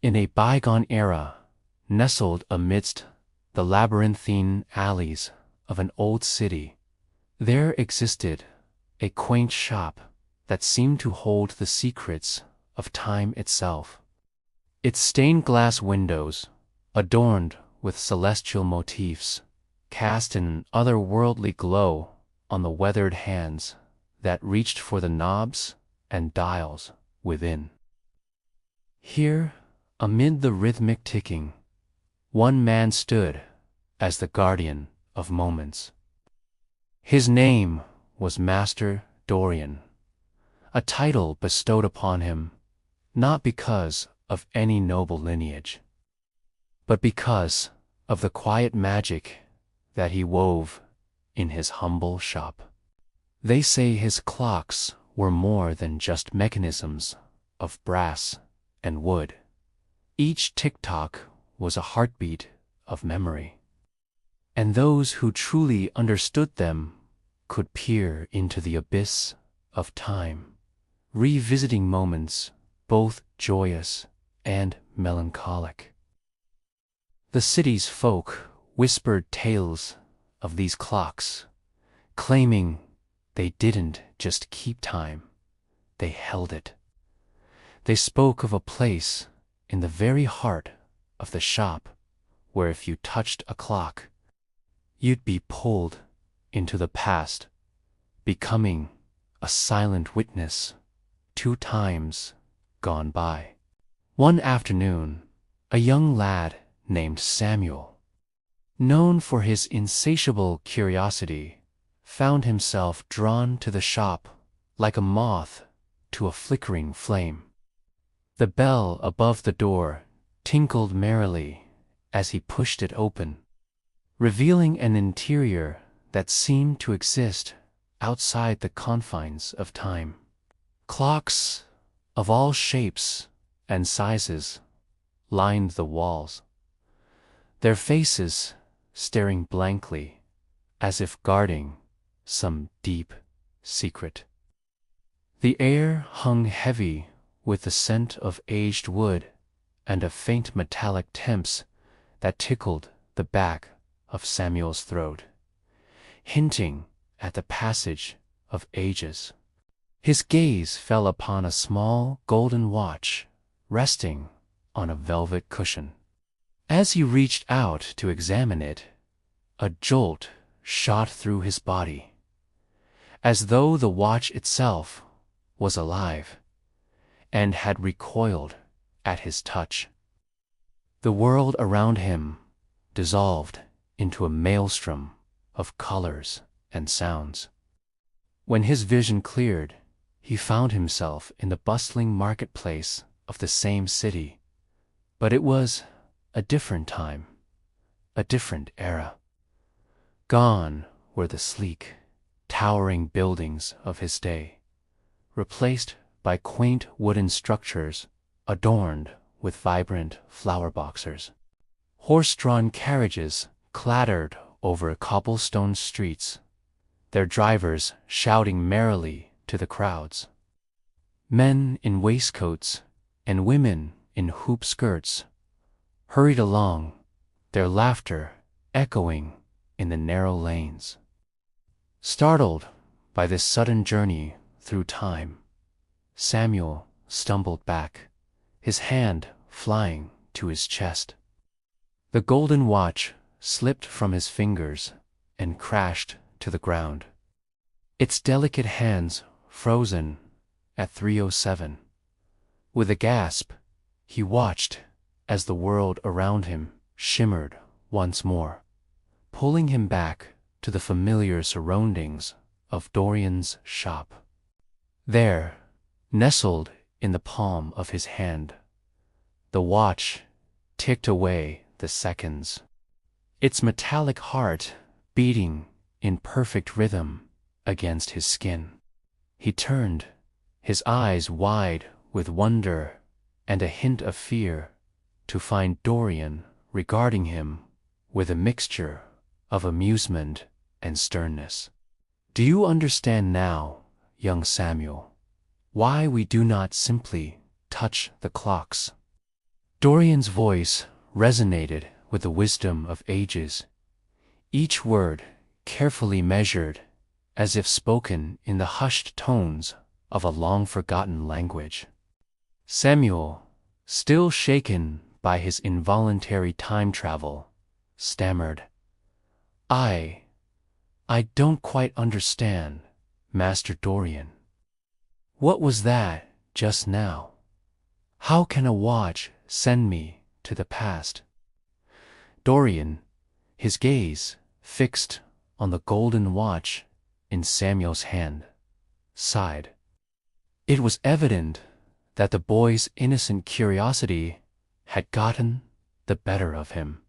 In a bygone era, nestled amidst the labyrinthine alleys of an old city, there existed a quaint shop that seemed to hold the secrets of time itself. Its stained glass windows, adorned with celestial motifs, cast an otherworldly glow on the weathered hands that reached for the knobs and dials within. Here, amid the rhythmic ticking, one man stood as the guardian of moments. His name was Master Dorian, a title bestowed upon him not because of any noble lineage, but because of the quiet magic that he wove in his humble shop. They say his clocks were more than just mechanisms of brass and wood. Each tick-tock was a heartbeat of memory, and those who truly understood them could peer into the abyss of time, revisiting moments both joyous and melancholic. The city's folk whispered tales of these clocks, claiming they didn't just keep time, they held it. They spoke of a place in the very heart of the shop where if you touched a clock, you'd be pulled into the past, becoming a silent witness to times gone by. One afternoon, a young lad named Samuel, known for his insatiable curiosity, found himself drawn to the shop like a moth to a flickering flame. The bell above the door tinkled merrily as he pushed it open, revealing an interior that seemed to exist outside the confines of time. Clocks of all shapes and sizes lined the walls, their faces staring blankly as if guarding some deep secret. The air hung heavy with the scent of aged wood and a faint metallic temps that tickled the back of Samuel's throat, hinting at the passage of ages. His gaze fell upon a small golden watch resting on a velvet cushion. As he reached out to examine it, a jolt shot through his body, as though the watch itself was alive and had recoiled at his touch. The world around him dissolved into a maelstrom of colors and sounds. When his vision cleared, he found himself in the bustling marketplace of the same city, but it was a different time, a different era. Gone were the sleek, towering buildings of his day, replaced by quaint wooden structures adorned with vibrant flower boxers. Horse-drawn carriages clattered over cobblestone streets, their drivers shouting merrily to the crowds. Men in waistcoats and women in hoop skirts hurried along, their laughter echoing in the narrow lanes. Startled by this sudden journey through time, Samuel stumbled back, his hand flying to his chest. The golden watch slipped from his fingers and crashed to the ground, its delicate hands frozen at 3:07. With a gasp, he watched as the world around him shimmered once more, pulling him back to the familiar surroundings of Dorian's shop. There, nestled in the palm of his hand, the watch ticked away the seconds, its metallic heart beating in perfect rhythm against his skin. He turned, his eyes wide with wonder and a hint of fear, to find Dorian regarding him with a mixture of amusement and sternness. "Do you understand now, young Samuel, why we do not simply touch the clocks?" Dorian's voice resonated with the wisdom of ages, each word carefully measured as if spoken in the hushed tones of a long-forgotten language. Samuel, still shaken by his involuntary time travel, stammered, I don't quite understand, Master Dorian. What was that just now? How can a watch send me to the past? Dorian, his gaze fixed on the golden watch in Samuel's hand, sighed. It was evident that the boy's innocent curiosity had gotten the better of him.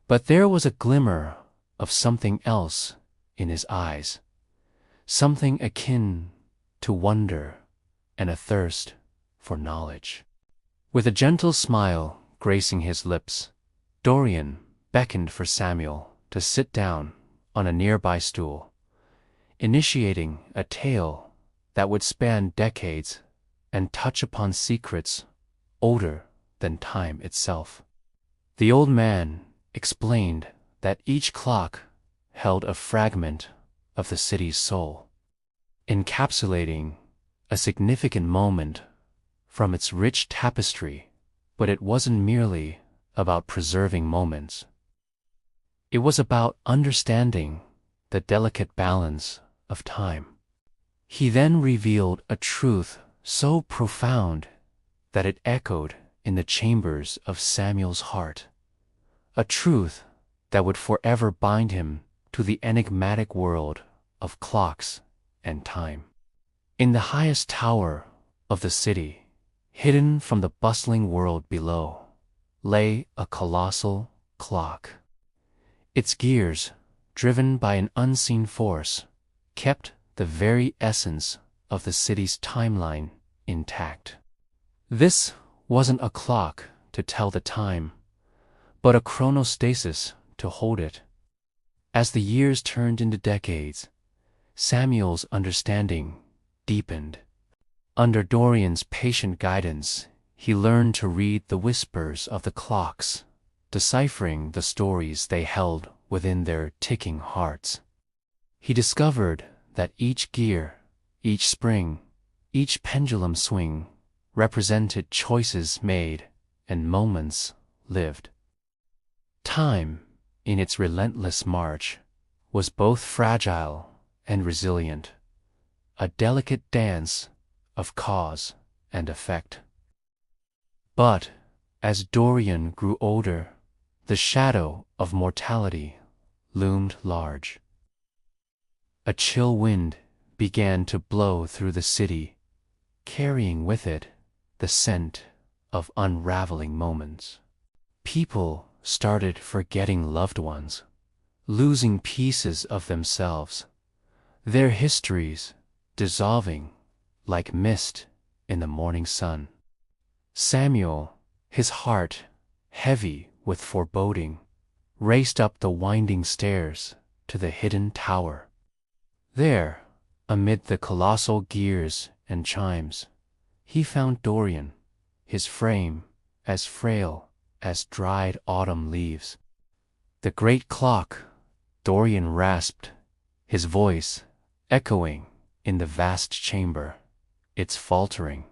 But there was a glimmer of something else in his eyes, something akin to wonder and a thirst for knowledge. With a gentle smile gracing his lips, Dorian beckoned for Samuel to sit down on a nearby stool, initiating a tale that would span decades and touch upon secrets older than time itself. The old man explained that each clock held a fragment of the city's soul, encapsulating a significant moment from its rich tapestry. But it wasn't merely about preserving moments. It was about understanding the delicate balance of time. He then revealed a truth so profound that it echoed in the chambers of Samuel's heart, a truth that would forever bind him to the enigmatic world of clocks and time. In the highest tower of the city, hidden from the bustling world below, lay a colossal clock. Its gears, driven by an unseen force, kept the very essence of the city's timeline intact. This wasn't a clock to tell the time, but a chronostasis to hold it. As the years turned into decades, Samuel's understanding deepened. Under Dorian's patient guidance, he learned to read the whispers of the clocks, deciphering the stories they held within their ticking hearts. He discovered that each gear, each spring, each pendulum swing represented choices made and moments lived. Time, in its relentless march, was both fragile and resilient, a delicate dance of cause and effect. But as Dorian grew older, the shadow of mortality loomed large. A chill wind began to blow through the city, carrying with it the scent of unraveling moments. People started forgetting loved ones, losing pieces of themselves, their histories dissolving like mist in the morning sun. Samuel, his heart heavy with foreboding, raced up the winding stairs to the hidden tower. There, amid the colossal gears and chimes, he found Dorian, his frame as frail as dried autumn leaves. "The great clock," Dorian rasped, his voice echoing in the vast chamber. "It's faltering.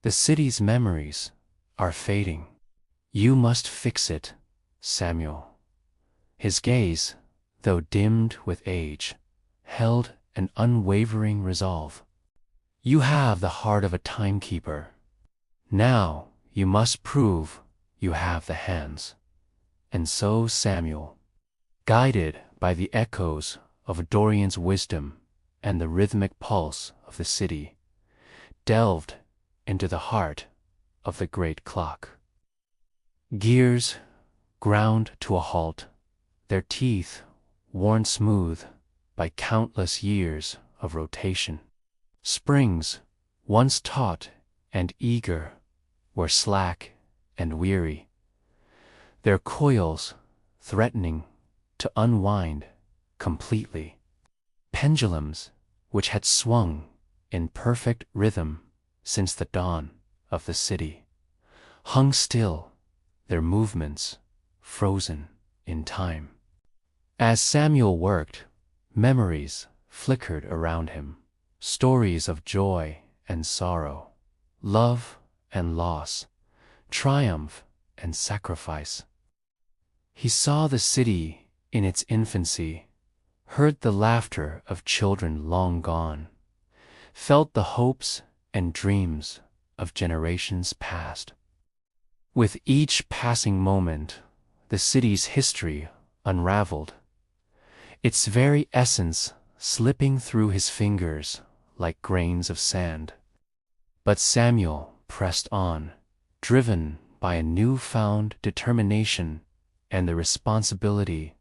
The city's memories are fading. You must fix it, Samuel." His gaze, though dimmed with age, held an unwavering resolve. "You have the heart of a timekeeper. Now you must prove you have the hands." And so Samuel, guided by the echoes of Dorian's wisdom and the rhythmic pulse of the city, delved into the heart of the great clock. Gears ground to a halt, their teeth worn smooth by countless years of rotation. Springs, once taut and eager, were slack and weary, their coils threatening to unwind completely. Pendulums, which had swung in perfect rhythm since the dawn of the city, hung still, their movements frozen in time. As Samuel worked, memories flickered around him, stories of joy and sorrow, love and loss, triumph and sacrifice. He saw the city in its infancy, heard the laughter of children long gone, felt the hopes and dreams of generations past. With each passing moment, the city's history unraveled, its very essence slipping through his fingers like grains of sand. But Samuel pressed on, driven by a newfound determination and the responsibility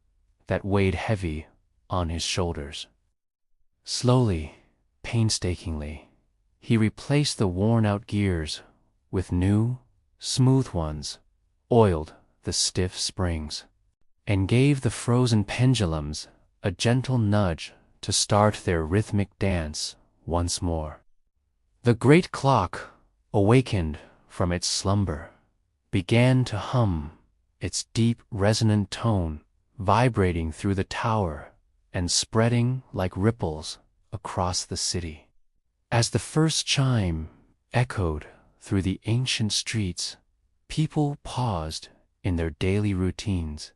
that weighed heavy on his shoulders. Slowly, painstakingly, he replaced the worn-out gears with new, smooth ones, oiled the stiff springs, and gave the frozen pendulums a gentle nudge to start their rhythmic dance once more. The great clock, awakened from its slumber, began to hum, its deep resonant tone vibrating through the tower and spreading like ripples across the city. As the first chime echoed through the ancient streets, people paused in their daily routines,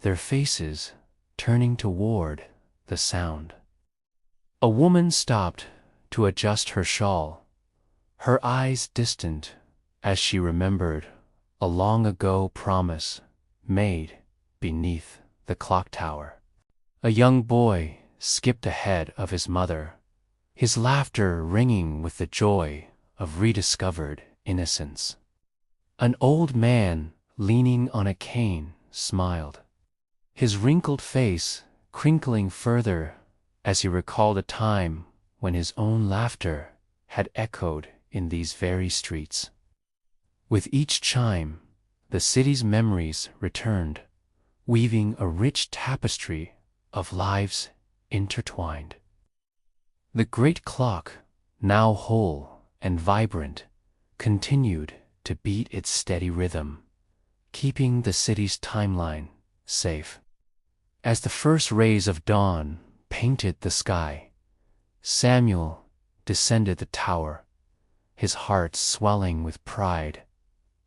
their faces turning toward the sound. A woman stopped to adjust her shawl, her eyes distant as she remembered a long-ago promise made beneath the clock tower. A young boy skipped ahead of his mother, his laughter ringing with the joy of rediscovered innocence. An old man leaning on a cane smiled, his wrinkled face crinkling further as he recalled a time when his own laughter had echoed in these very streets. With each chime, the city's memories returned, weaving a rich tapestry of lives intertwined. The great clock, now whole and vibrant, continued to beat its steady rhythm, keeping the city's timeline safe. As the first rays of dawn painted the sky, Samuel descended the tower, his heart swelling with pride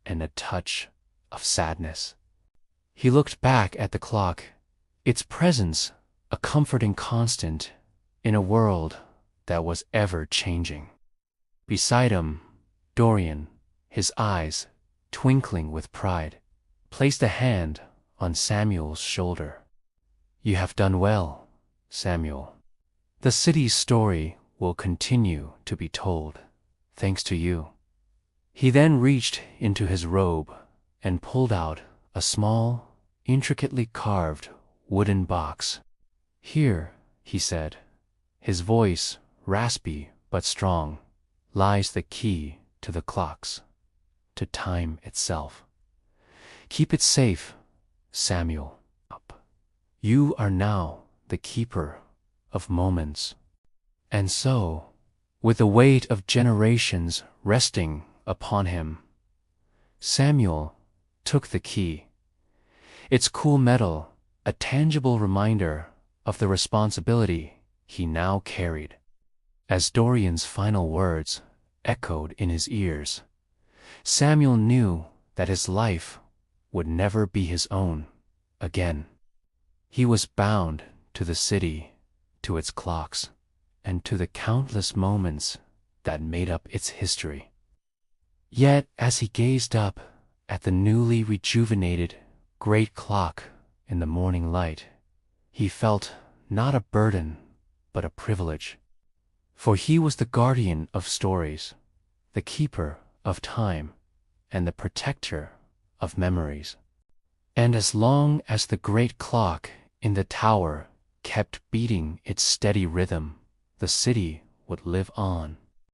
and a touch of sadness. He looked back at the clock, its presence a comforting constant in a world that was ever changing. Beside him, Dorian, his eyes twinkling with pride, placed a hand on Samuel's shoulder. "You have done well, Samuel. The city's story will continue to be told, thanks to you." He then reached into his robe and pulled out a small, intricately carved wooden box. "Here," he said, his voice raspy but strong, "lies the key to the clocks, to time itself. Keep it safe, Samuel. You are now the keeper of moments." And so, with the weight of generations resting upon him, Samuel took the key, its cool metal a tangible reminder of the responsibility he now carried. As Dorian's final words echoed in his ears, Samuel knew that his life would never be his own again. He was bound to the city, to its clocks, and to the countless moments that made up its history. Yet as he gazed up at the newly rejuvenated great clock in the morning light, he felt not a burden but a privilege. For he was the guardian of stories, the keeper of time, and the protector of memories. And as long as the great clock in the tower kept beating its steady rhythm, the city would live on,